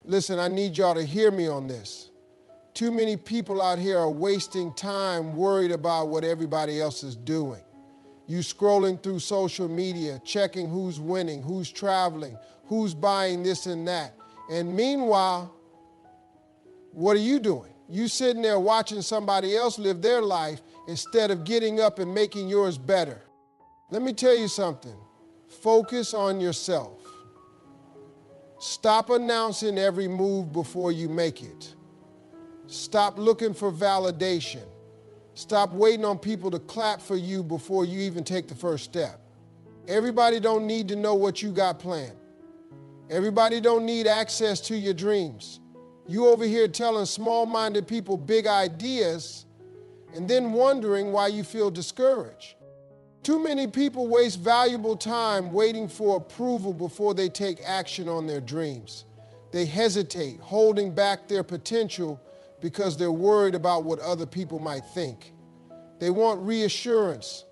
Listen, I need y'all to hear me on this. Too many people out here are wasting time worried about what everybody else is doing. You scrolling through social media, checking who's winning, who's traveling, who's buying this and that. And meanwhile, what are you doing? You sitting there watching somebody else live their life instead of getting up and making yours better. Let me tell you something. Focus on yourself. Stop announcing every move before you make it. Stop looking for validation. Stop waiting on people to clap for you before you even take the first step. Everybody don't need to know what you got planned. Everybody don't need access to your dreams. You over here telling small-minded people big ideas and then wondering why you feel discouraged. Too many people waste valuable time waiting for approval before they take action on their dreams. They hesitate, holding back their potential because they're worried about what other people might think. They want reassurance.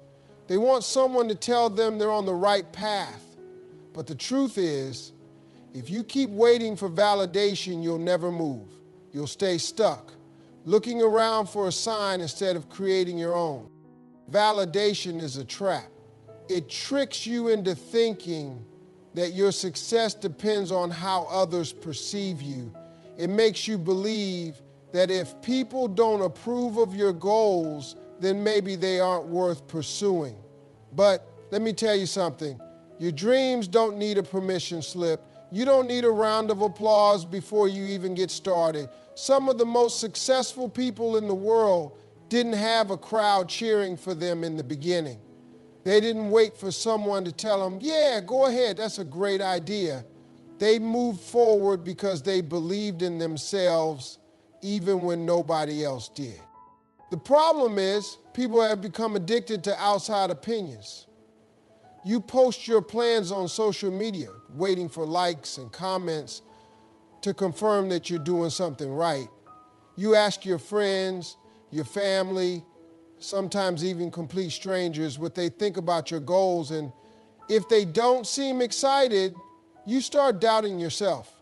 They want someone to tell them they're on the right path. But the truth is, if you keep waiting for validation, you'll never move. You'll stay stuck, looking around for a sign instead of creating your own. Validation is a trap. It tricks you into thinking that your success depends on how others perceive you. It makes you believe that if people don't approve of your goals, then maybe they aren't worth pursuing. But let me tell you something. Your dreams don't need a permission slip. You don't need a round of applause before you even get started. Some of the most successful people in the world didn't have a crowd cheering for them in the beginning. They didn't wait for someone to tell them, yeah, go ahead, that's a great idea. They moved forward because they believed in themselves even when nobody else did. The problem is people have become addicted to outside opinions. You post your plans on social media, waiting for likes and comments to confirm that you're doing something right. You ask your friends, your family, sometimes even complete strangers what they think about your goals, and if they don't seem excited, you start doubting yourself.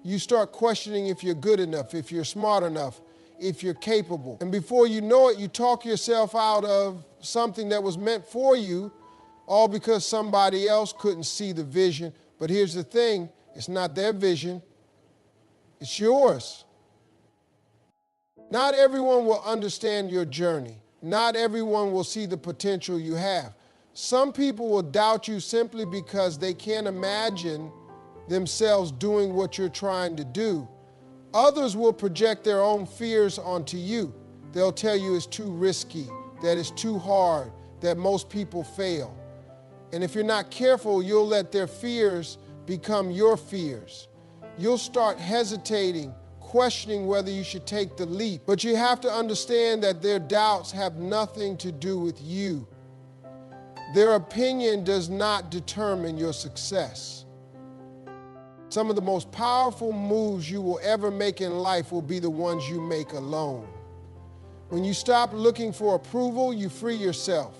You start questioning if you're good enough, if you're smart enough, if you're capable. And before you know it, you talk yourself out of something that was meant for you, all because somebody else couldn't see the vision. But here's the thing, it's not their vision, it's yours. Not everyone will understand your journey. Not everyone will see the potential you have. Some people will doubt you simply because they can't imagine themselves doing what you're trying to do. Others will project their own fears onto you. They'll tell you it's too risky, that it's too hard, that most people fail. And if you're not careful, you'll let their fears become your fears. You'll start hesitating, questioning whether you should take the leap. But you have to understand that their doubts have nothing to do with you. Their opinion does not determine your success. Some of the most powerful moves you will ever make in life will be the ones you make alone. When you stop looking for approval, you free yourself.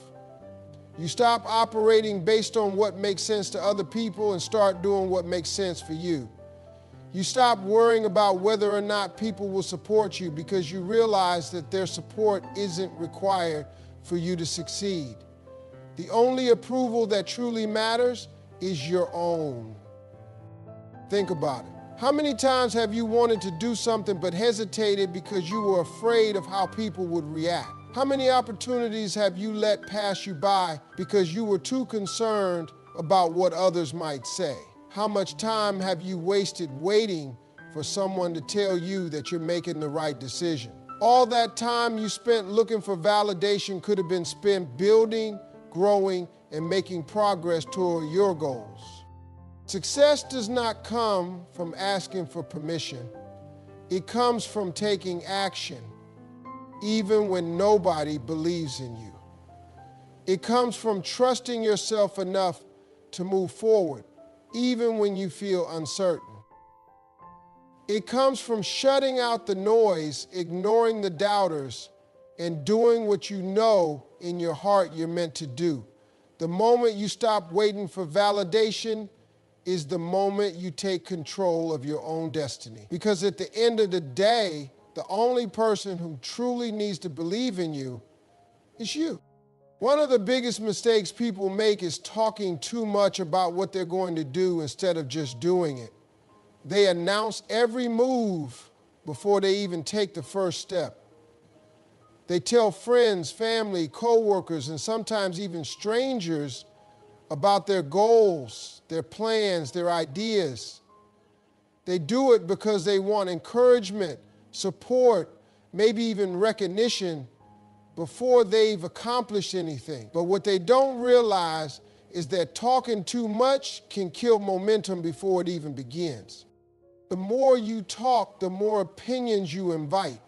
You stop operating based on what makes sense to other people and start doing what makes sense for you. You stop worrying about whether or not people will support you because you realize that their support isn't required for you to succeed. The only approval that truly matters is your own. Think about it. How many times have you wanted to do something but hesitated because you were afraid of how people would react? How many opportunities have you let pass you by because you were too concerned about what others might say? How much time have you wasted waiting for someone to tell you that you're making the right decision? All that time you spent looking for validation could have been spent building, growing, and making progress toward your goals. Success does not come from asking for permission. It comes from taking action, even when nobody believes in you. It comes from trusting yourself enough to move forward, even when you feel uncertain. It comes from shutting out the noise, ignoring the doubters, and doing what you know in your heart you're meant to do. The moment you stop waiting for validation is the moment you take control of your own destiny. Because at the end of the day, the only person who truly needs to believe in you is you. One of the biggest mistakes people make is talking too much about what they're going to do instead of just doing it. They announce every move before they even take the first step. They tell friends, family, coworkers, and sometimes even strangers about their goals, their plans, their ideas. They do it because they want encouragement, support, maybe even recognition before they've accomplished anything. But what they don't realize is that talking too much can kill momentum before it even begins. The more you talk, the more opinions you invite.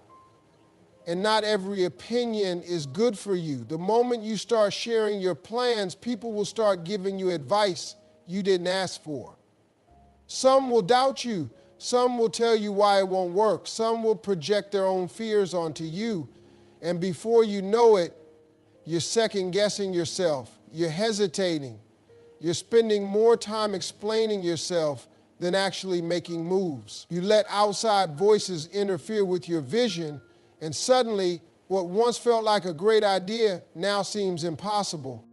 And not every opinion is good for you. The moment you start sharing your plans, people will start giving you advice you didn't ask for. Some will doubt you. Some will tell you why it won't work. Some will project their own fears onto you. And before you know it, you're second-guessing yourself. You're hesitating. You're spending more time explaining yourself than actually making moves. You let outside voices interfere with your vision, and suddenly, what once felt like a great idea now seems impossible.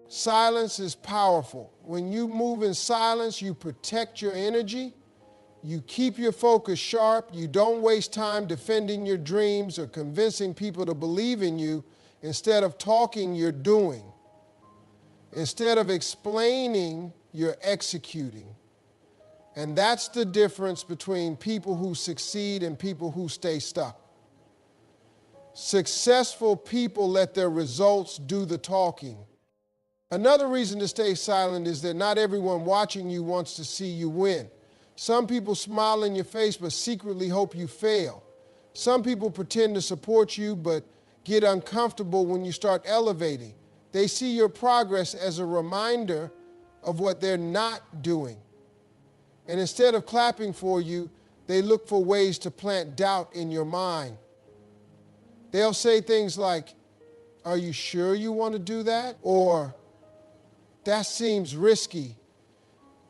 Silence is powerful. When you move in silence, you protect your energy, you keep your focus sharp, you don't waste time defending your dreams or convincing people to believe in you. Instead of talking, you're doing. Instead of explaining, you're executing. And that's the difference between people who succeed and people who stay stuck. Successful people let their results do the talking. Another reason to stay silent is that not everyone watching you wants to see you win. Some people smile in your face but secretly hope you fail. Some people pretend to support you but get uncomfortable when you start elevating. They see your progress as a reminder of what they're not doing. And instead of clapping for you, they look for ways to plant doubt in your mind. They'll say things like, "Are you sure you want to do that?" Or, "That seems risky."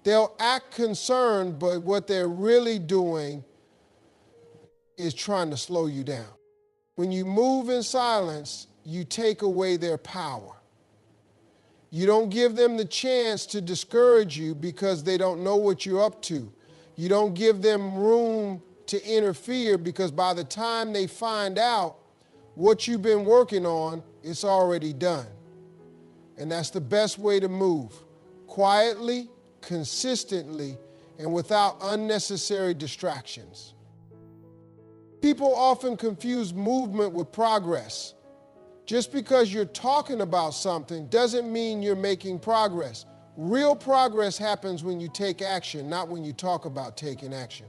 They'll act concerned, but what they're really doing is trying to slow you down. When you move in silence, you take away their power. You don't give them the chance to discourage you because they don't know what you're up to. You don't give them room to interfere because by the time they find out what you've been working on, it's already done. And that's the best way to move. Quietly, consistently, and without unnecessary distractions. People often confuse movement with progress. Just because you're talking about something doesn't mean you're making progress. Real progress happens when you take action, not when you talk about taking action.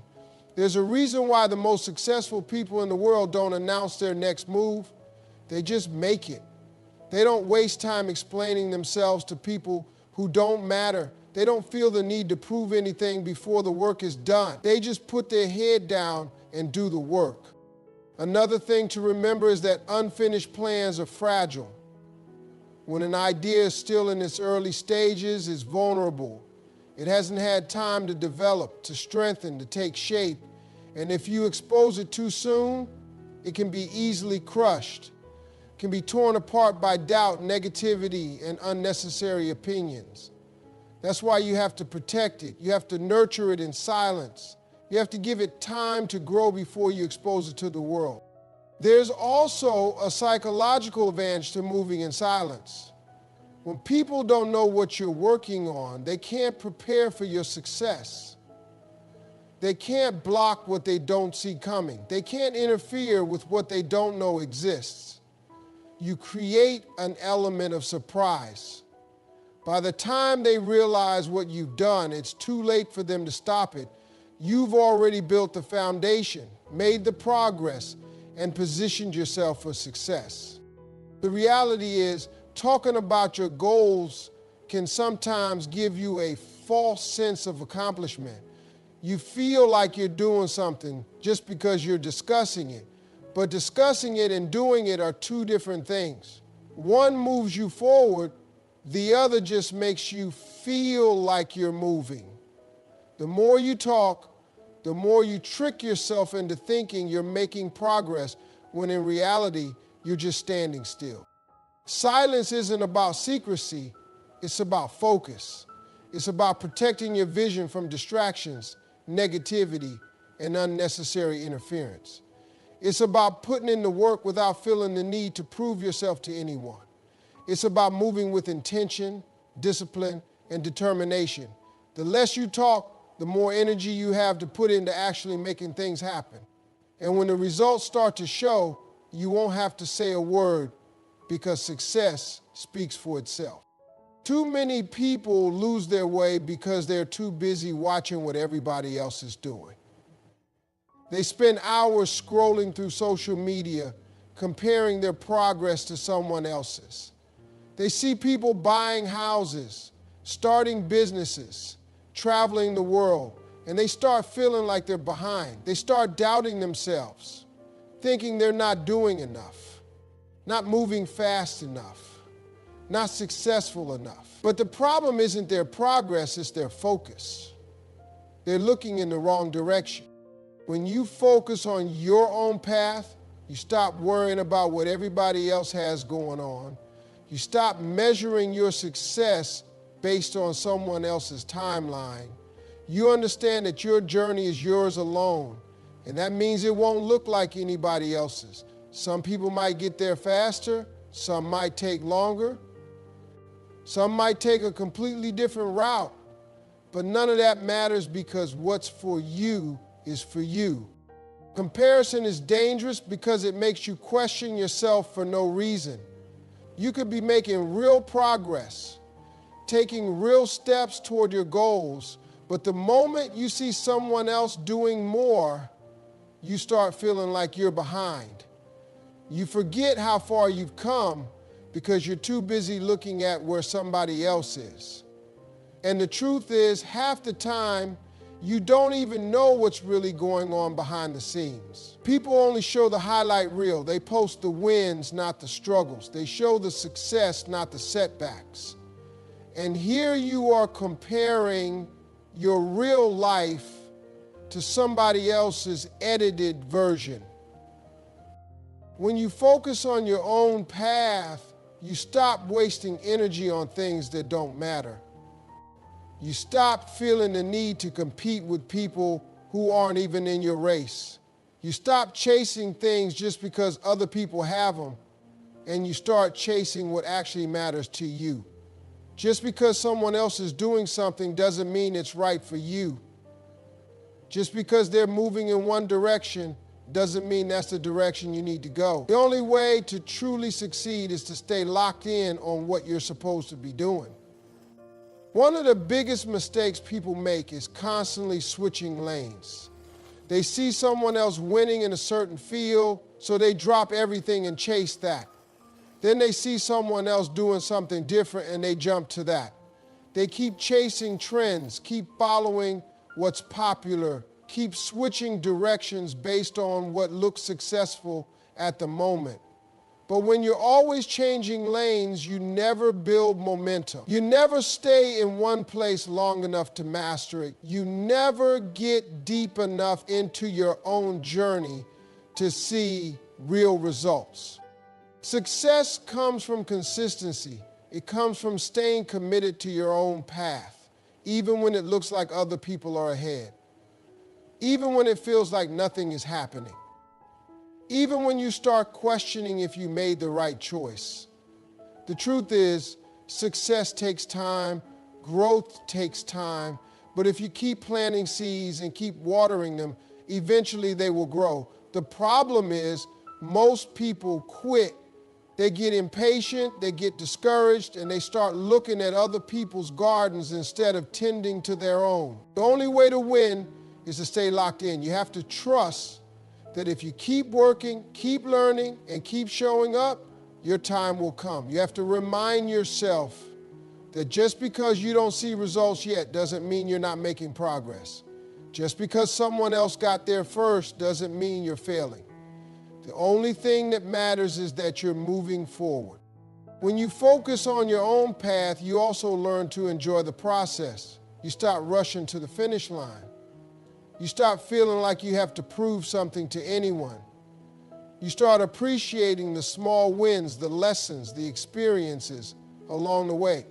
There's a reason why the most successful people in the world don't announce their next move. They just make it. They don't waste time explaining themselves to people who don't matter. They don't feel the need to prove anything before the work is done. They just put their head down and do the work. Another thing to remember is that unfinished plans are fragile. When an idea is still in its early stages, it's vulnerable. It hasn't had time to develop, to strengthen, to take shape. And if you expose it too soon, it can be easily crushed. It can be torn apart by doubt, negativity, and unnecessary opinions. That's why you have to protect it. You have to nurture it in silence. You have to give it time to grow before you expose it to the world. There's also a psychological advantage to moving in silence. When people don't know what you're working on, they can't prepare for your success. They can't block what they don't see coming. They can't interfere with what they don't know exists. You create an element of surprise. By the time they realize what you've done, it's too late for them to stop it. You've already built the foundation, made the progress, and positioned yourself for success. The reality is, talking about your goals can sometimes give you a false sense of accomplishment. You feel like you're doing something just because you're discussing it. But discussing it and doing it are two different things. One moves you forward, the other just makes you feel like you're moving. The more you talk, the more you trick yourself into thinking you're making progress when in reality, you're just standing still. Silence isn't about secrecy, it's about focus. It's about protecting your vision from distractions, negativity, and unnecessary interference. It's about putting in the work without feeling the need to prove yourself to anyone. It's about moving with intention, discipline, and determination. The less you talk, the more energy you have to put into actually making things happen. And when the results start to show, you won't have to say a word because success speaks for itself. Too many people lose their way because they're too busy watching what everybody else is doing. They spend hours scrolling through social media, comparing their progress to someone else's. They see people buying houses, starting businesses, traveling the world, and they start feeling like they're behind. They start doubting themselves, thinking they're not doing enough, not moving fast enough, not successful enough. But the problem isn't their progress, it's their focus. They're looking in the wrong direction. When you focus on your own path, you stop worrying about what everybody else has going on. You stop measuring your success based on someone else's timeline. You understand that your journey is yours alone, and that means it won't look like anybody else's. Some people might get there faster, some might take longer, some might take a completely different route, but none of that matters because what's for you is for you. Comparison is dangerous because it makes you question yourself for no reason. You could be making real progress, taking real steps toward your goals, but the moment you see someone else doing more, you start feeling like you're behind. You forget how far you've come because you're too busy looking at where somebody else is. And the truth is, half the time, you don't even know what's really going on behind the scenes. People only show the highlight reel. They post the wins, not the struggles. They show the success, not the setbacks. And here you are comparing your real life to somebody else's edited version. When you focus on your own path, you stop wasting energy on things that don't matter. You stop feeling the need to compete with people who aren't even in your race. You stop chasing things just because other people have them, and you start chasing what actually matters to you. Just because someone else is doing something doesn't mean it's right for you. Just because they're moving in one direction doesn't mean that's the direction you need to go. The only way to truly succeed is to stay locked in on what you're supposed to be doing. One of the biggest mistakes people make is constantly switching lanes. They see someone else winning in a certain field, so they drop everything and chase that. Then they see someone else doing something different and they jump to that. They keep chasing trends, keep following what's popular, keep switching directions based on what looks successful at the moment. But when you're always changing lanes, you never build momentum. You never stay in one place long enough to master it. You never get deep enough into your own journey to see real results. Success comes from consistency. It comes from staying committed to your own path, even when it looks like other people are ahead. Even when it feels like nothing is happening. Even when you start questioning if you made the right choice. The truth is, success takes time, growth takes time, but if you keep planting seeds and keep watering them, eventually they will grow. The problem is, most people quit. They get impatient, they get discouraged, and they start looking at other people's gardens instead of tending to their own. The only way to win is to stay locked in. You have to trust that if you keep working, keep learning, and keep showing up, your time will come. You have to remind yourself that just because you don't see results yet doesn't mean you're not making progress. Just because someone else got there first doesn't mean you're failing. The only thing that matters is that you're moving forward. When you focus on your own path, you also learn to enjoy the process. You start rushing to the finish line. You start feeling like you have to prove something to anyone. You start appreciating the small wins, the lessons, the experiences along the way.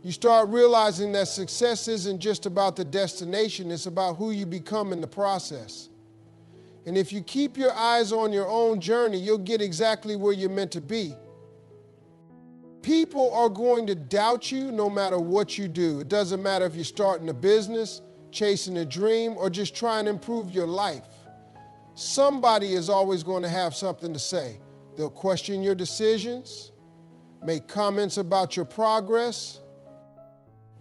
You start realizing that success isn't just about the destination, it's about who you become in the process. And if you keep your eyes on your own journey, you'll get exactly where you're meant to be. People are going to doubt you no matter what you do. It doesn't matter if you're starting a business, chasing a dream, or just trying to improve your life. Somebody is always going to have something to say. They'll question your decisions, make comments about your progress,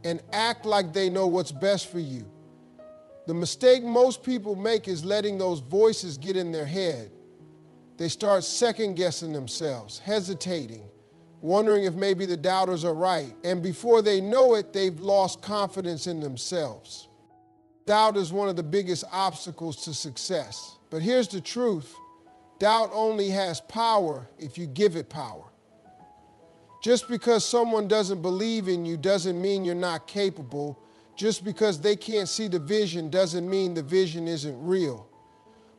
and act like they know what's best for you. The mistake most people make is letting those voices get in their head. They start second-guessing themselves, hesitating, wondering if maybe the doubters are right. And before they know it, they've lost confidence in themselves. Doubt is one of the biggest obstacles to success. But here's the truth. Doubt only has power if you give it power. Just because someone doesn't believe in you doesn't mean you're not capable. Just because they can't see the vision doesn't mean the vision isn't real.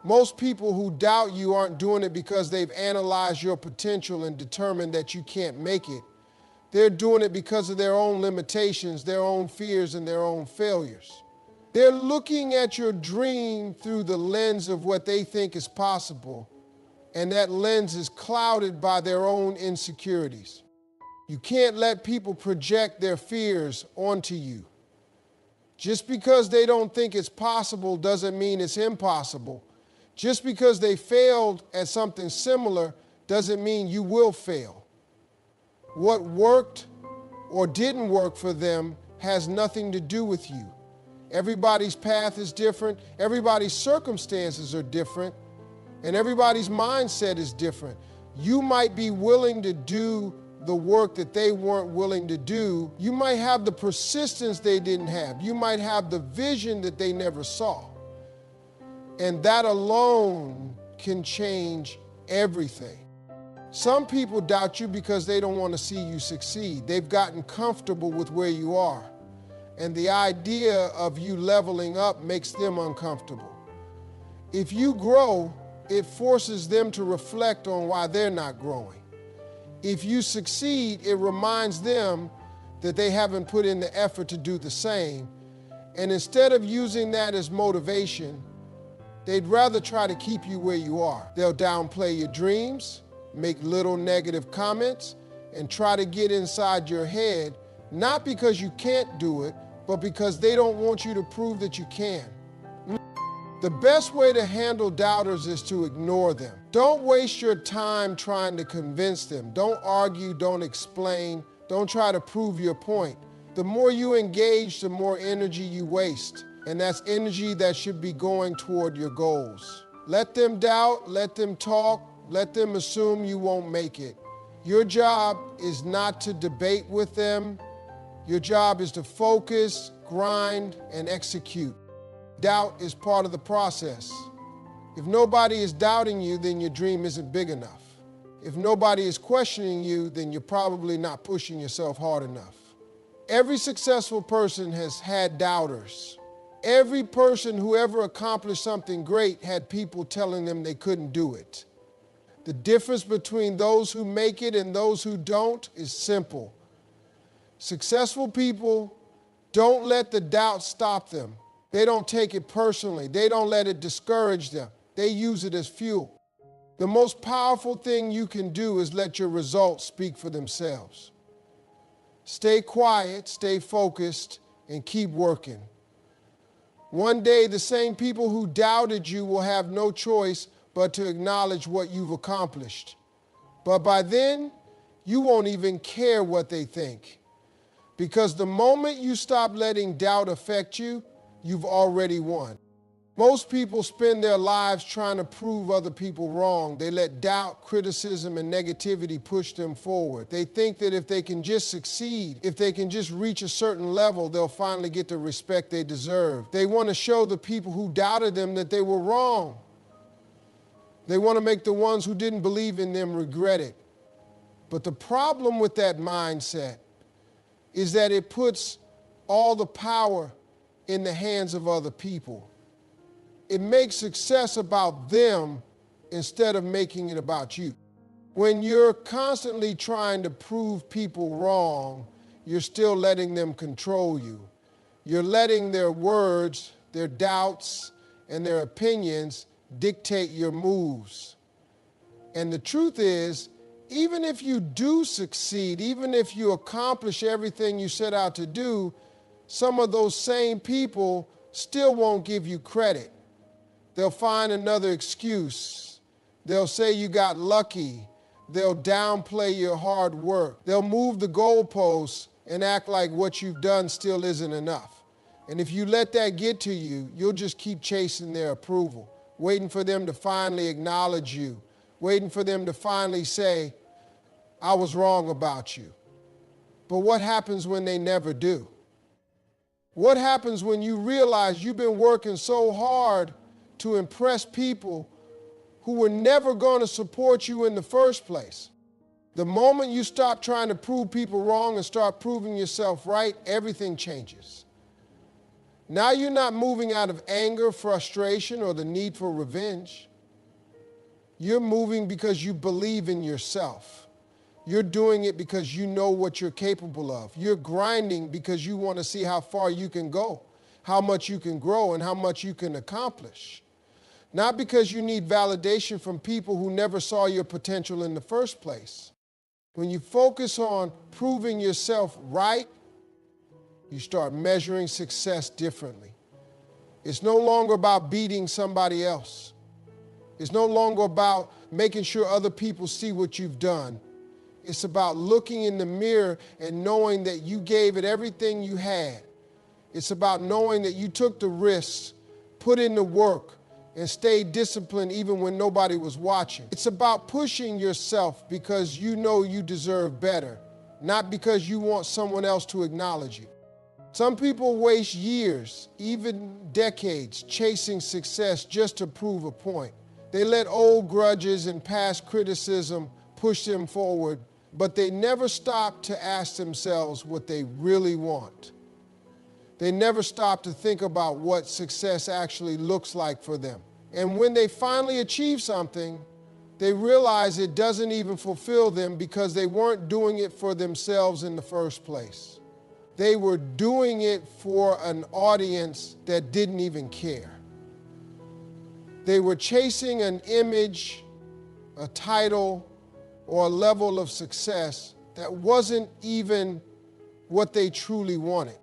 Most people who doubt you aren't doing it because they've analyzed your potential and determined that you can't make it. They're doing it because of their own limitations, their own fears, and their own failures. They're looking at your dream through the lens of what they think is possible, and that lens is clouded by their own insecurities. You can't let people project their fears onto you. Just because they don't think it's possible doesn't mean it's impossible. Just because they failed at something similar doesn't mean you will fail. What worked or didn't work for them has nothing to do with you. Everybody's path is different, everybody's circumstances are different, and everybody's mindset is different. You might be willing to do the work that they weren't willing to do. You might have the persistence they didn't have. You might have the vision that they never saw. And that alone can change everything. Some people doubt you because they don't want to see you succeed. They've gotten comfortable with where you are. And the idea of you leveling up makes them uncomfortable. If you grow, it forces them to reflect on why they're not growing. If you succeed, it reminds them that they haven't put in the effort to do the same. And instead of using that as motivation, they'd rather try to keep you where you are. They'll downplay your dreams, make little negative comments, and try to get inside your head, not because you can't do it, but because they don't want you to prove that you can. The best way to handle doubters is to ignore them. Don't waste your time trying to convince them. Don't argue, don't explain, don't try to prove your point. The more you engage, the more energy you waste. And that's energy that should be going toward your goals. Let them doubt, let them talk, let them assume you won't make it. Your job is not to debate with them. Your job is to focus, grind, and execute. Doubt is part of the process. If nobody is doubting you, then your dream isn't big enough. If nobody is questioning you, then you're probably not pushing yourself hard enough. Every successful person has had doubters. Every person who ever accomplished something great had people telling them they couldn't do it. The difference between those who make it and those who don't is simple. Successful people don't let the doubt stop them. They don't take it personally. They don't let it discourage them. They use it as fuel. The most powerful thing you can do is let your results speak for themselves. Stay quiet, stay focused, and keep working. One day, the same people who doubted you will have no choice but to acknowledge what you've accomplished. But by then, you won't even care what they think. Because the moment you stop letting doubt affect you, you've already won. Most people spend their lives trying to prove other people wrong. They let doubt, criticism, and negativity push them forward. They think that if they can just succeed, if they can just reach a certain level, they'll finally get the respect they deserve. They want to show the people who doubted them that they were wrong. They want to make the ones who didn't believe in them regret it. But the problem with that mindset is that it puts all the power in the hands of other people. It makes success about them instead of making it about you. When you're constantly trying to prove people wrong, you're still letting them control you. You're letting their words, their doubts, and their opinions dictate your moves. And the truth is, even if you do succeed, even if you accomplish everything you set out to do, some of those same people still won't give you credit. They'll find another excuse. They'll say you got lucky. They'll downplay your hard work. They'll move the goalposts and act like what you've done still isn't enough. And if you let that get to you, you'll just keep chasing their approval, waiting for them to finally acknowledge you, waiting for them to finally say, I was wrong about you. But what happens when they never do? What happens when you realize you've been working so hard to impress people who were never going to support you in the first place? The moment you stop trying to prove people wrong and start proving yourself right, everything changes. Now you're not moving out of anger, frustration, or the need for revenge. You're moving because you believe in yourself. You're doing it because you know what you're capable of. You're grinding because you want to see how far you can go, how much you can grow, and how much you can accomplish. Not because you need validation from people who never saw your potential in the first place. When you focus on proving yourself right, you start measuring success differently. It's no longer about beating somebody else. It's no longer about making sure other people see what you've done. It's about looking in the mirror and knowing that you gave it everything you had. It's about knowing that you took the risks, put in the work, and stayed disciplined even when nobody was watching. It's about pushing yourself because you know you deserve better, not because you want someone else to acknowledge you. Some people waste years, even decades, chasing success just to prove a point. They let old grudges and past criticism push them forward, but they never stop to ask themselves what they really want. They never stop to think about what success actually looks like for them. And when they finally achieve something, they realize it doesn't even fulfill them because they weren't doing it for themselves in the first place. They were doing it for an audience that didn't even care. They were chasing an image, a title, or a level of success that wasn't even what they truly wanted.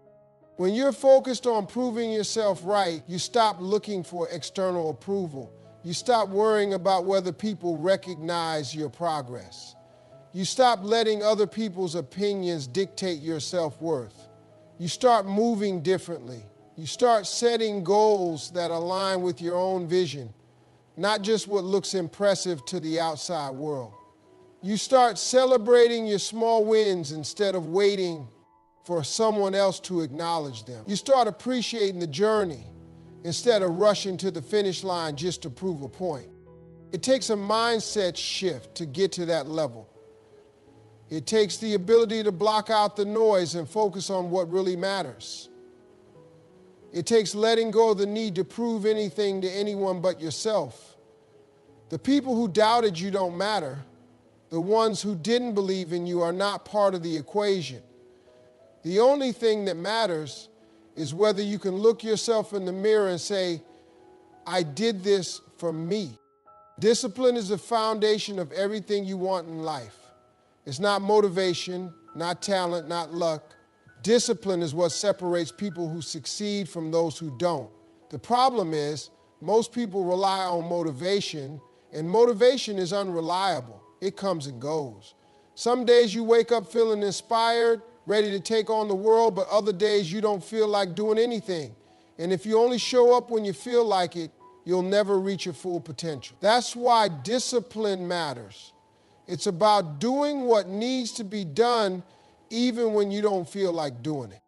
When you're focused on proving yourself right, you stop looking for external approval. You stop worrying about whether people recognize your progress. You stop letting other people's opinions dictate your self-worth. You start moving differently. You start setting goals that align with your own vision, not just what looks impressive to the outside world. You start celebrating your small wins instead of waiting for someone else to acknowledge them. You start appreciating the journey instead of rushing to the finish line just to prove a point. It takes a mindset shift to get to that level. It takes the ability to block out the noise and focus on what really matters. It takes letting go of the need to prove anything to anyone but yourself. The people who doubted you don't matter. The ones who didn't believe in you are not part of the equation. The only thing that matters is whether you can look yourself in the mirror and say, I did this for me. Discipline is the foundation of everything you want in life. It's not motivation, not talent, not luck. Discipline is what separates people who succeed from those who don't. The problem is, most people rely on motivation, and motivation is unreliable. It comes and goes. Some days you wake up feeling inspired, ready to take on the world, but other days you don't feel like doing anything. And if you only show up when you feel like it, you'll never reach your full potential. That's why discipline matters. It's about doing what needs to be done even when you don't feel like doing it.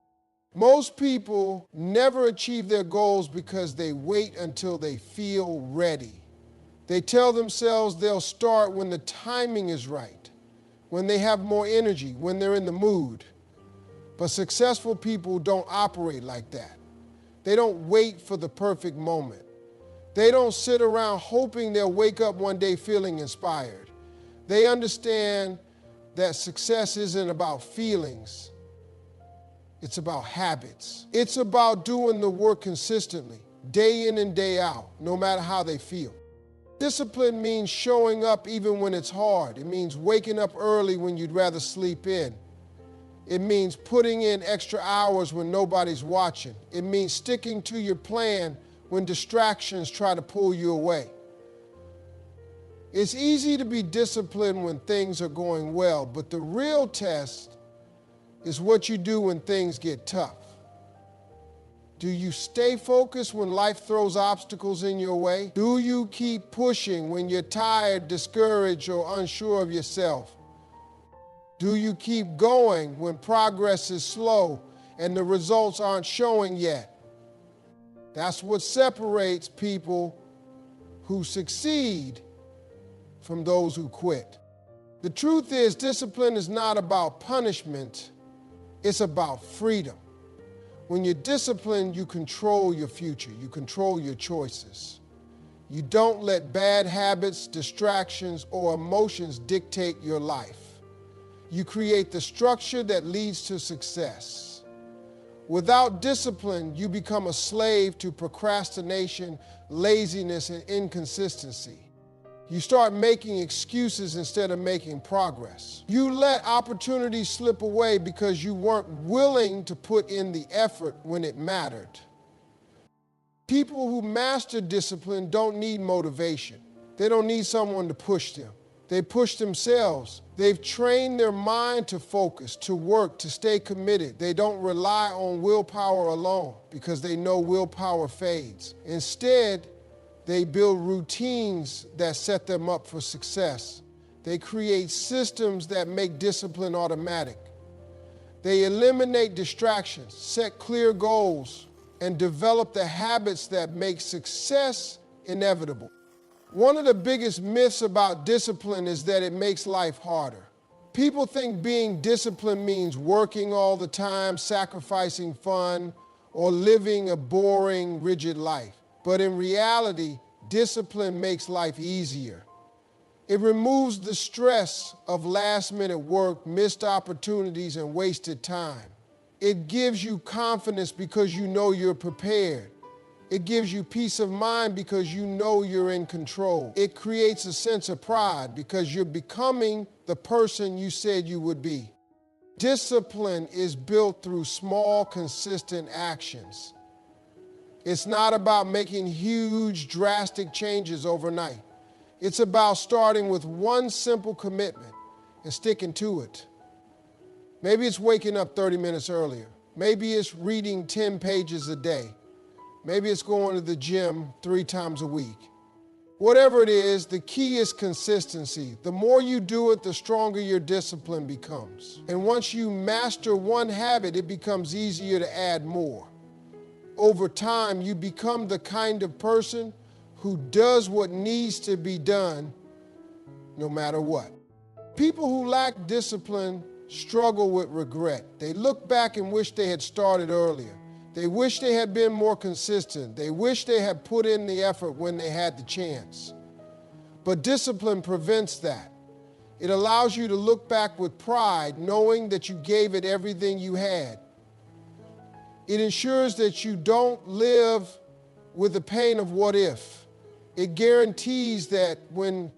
Most people never achieve their goals because they wait until they feel ready. They tell themselves they'll start when the timing is right, when they have more energy, when they're in the mood. But successful people don't operate like that. They don't wait for the perfect moment. They don't sit around hoping they'll wake up one day feeling inspired. They understand that success isn't about feelings. It's about habits. It's about doing the work consistently, day in and day out, no matter how they feel. Discipline means showing up even when it's hard. It means waking up early when you'd rather sleep in. It means putting in extra hours when nobody's watching. It means sticking to your plan when distractions try to pull you away. It's easy to be disciplined when things are going well, but the real test is what you do when things get tough. Do you stay focused when life throws obstacles in your way? Do you keep pushing when you're tired, discouraged, or unsure of yourself? Do you keep going when progress is slow and the results aren't showing yet? That's what separates people who succeed from those who quit. The truth is, discipline is not about punishment, it's about freedom. When you're disciplined, you control your future, you control your choices. You don't let bad habits, distractions, or emotions dictate your life. You create the structure that leads to success. Without discipline, you become a slave to procrastination, laziness, and inconsistency. You start making excuses instead of making progress. You let opportunities slip away because you weren't willing to put in the effort when it mattered. People who master discipline don't need motivation. They don't need someone to push them. They push themselves. They've trained their mind to focus, to work, to stay committed. They don't rely on willpower alone because they know willpower fades. Instead, they build routines that set them up for success. They create systems that make discipline automatic. They eliminate distractions, set clear goals, and develop the habits that make success inevitable. One of the biggest myths about discipline is that it makes life harder. People think being disciplined means working all the time, sacrificing fun, or living a boring, rigid life. But in reality, discipline makes life easier. It removes the stress of last-minute work, missed opportunities, and wasted time. It gives you confidence because you know you're prepared. It gives you peace of mind because you know you're in control. It creates a sense of pride because you're becoming the person you said you would be. Discipline is built through small, consistent actions. It's not about making huge, drastic changes overnight. It's about starting with one simple commitment and sticking to it. Maybe it's waking up 30 minutes earlier. Maybe it's reading 10 pages a day. Maybe it's going to the gym 3 times a week. Whatever it is, the key is consistency. The more you do it, the stronger your discipline becomes. And once you master one habit, it becomes easier to add more. Over time, you become the kind of person who does what needs to be done no matter what. People who lack discipline struggle with regret. They look back and wish they had started earlier. They wish they had been more consistent. They wish they had put in the effort when they had the chance. But discipline prevents that. It allows you to look back with pride, knowing that you gave it everything you had. It ensures that you don't live with the pain of what if. It guarantees that when